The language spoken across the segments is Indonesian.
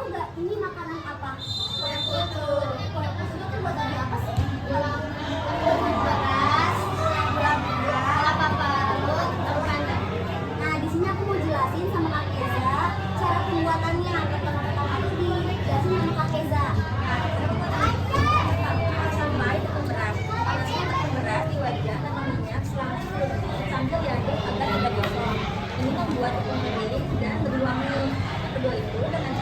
nggak ini makanan apa? Kue putu. Kue putu itu buat dari apa sih? Beras, gula, kelapa parut, telur pandan. Nah, di sini aku mau jelasin sama Kak Keza cara pembuatannya. Pertama-tama itu dijelasin sama Kak Keza. Sampai tepung beras. Panasnya tepung beras di wajan dengan minyak selama 10 menit sambil diaduk agar tidak gosong. Ini membuat tepung kering dan lebih wangi. Yang kedua itu dengan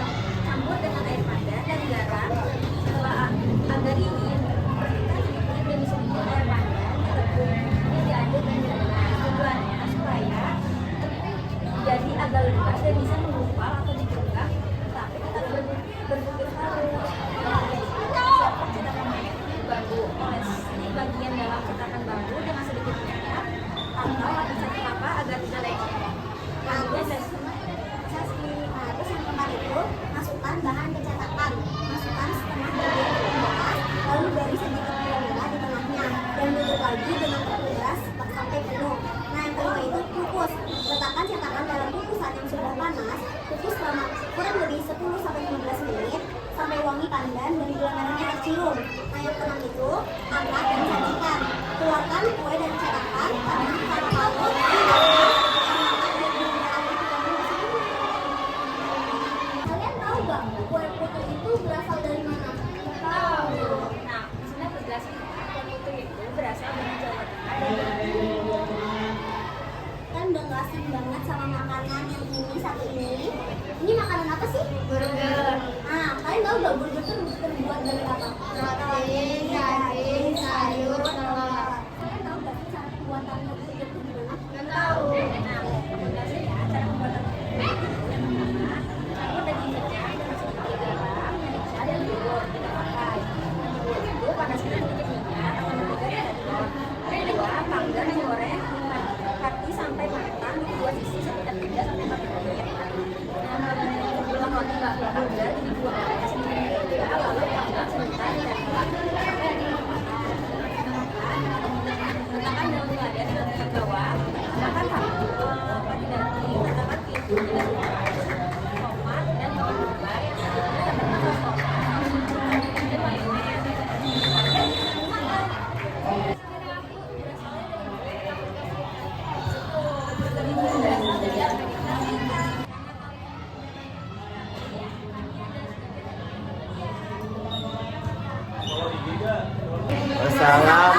campur dengan air pandan dan garam. Setelah agar ini masukkan sedikit demi sedikit air pandan ke tepung. Ini diaduk dan ditekan. Tujuannya supaya jadi agak luas dan bisa menggumpal atau digenggam, tapi tetap berbentuk halus. Siapkan cetakan bambu. Olesi bagian dalam cetakan bambu dengan sedikit minyak atau lapisan kelapa agar tidak lecet. Terus yang keempat itu masukkan bahan pencetakan. Masukkan setengah bagian tepung beras, lalu beri sedikit gula merah di tengahnya dan tutup lagi dengan tepung beras sampai penuh. Nah, yang kelima itu kukus. Letakkan cetakan dalam kukusan yang sudah panas. Kukus selama kurang lebih 10-15 menit sampai wangi pandan dan gula merahnya tercium. Nah, yang keenam itu angkat dan sajikan. Keluarkan kue dari cetakan karena kalau kamu kalian tahu nggak kue putu itu berasal dari mana? Tahu. Nah, di sini aku jelasin kue putu itu berasal dari Jawa Tengah dan Kan udah nggak asing banget sama makanan yang ini satu ini. Ini makanan apa sih? burger. Nah, kalian tahu nggak burger itu terbuat dari apa? Roti, daging, sayur, telur. Kalian tahu nggak sih cara pembuatan burger itu gimana? Nggak tahu. Nah, aku jelasin ya cara pembuatan burger. Yang pertama, campur daging kecap dengan sedikit garam, merica, dan bubur kita pakai. Yang kedua itu panaskan sedikit minyak atau burger dan telur. Yang kedua, panggang dan goreng roti sampai matang di dua sisi sekitar 3-4 menit. Belum roti nggak burger dibuat sedikit juga, lalu panggang sebentar dan sampai nanti letakkan daun lada dengan minyak bawang, tambahkan pati daging, tambahkan keju dan tomat dan bawang bombay yang sebelumnya tambahkan saus tomat dan mayones. Wassalam.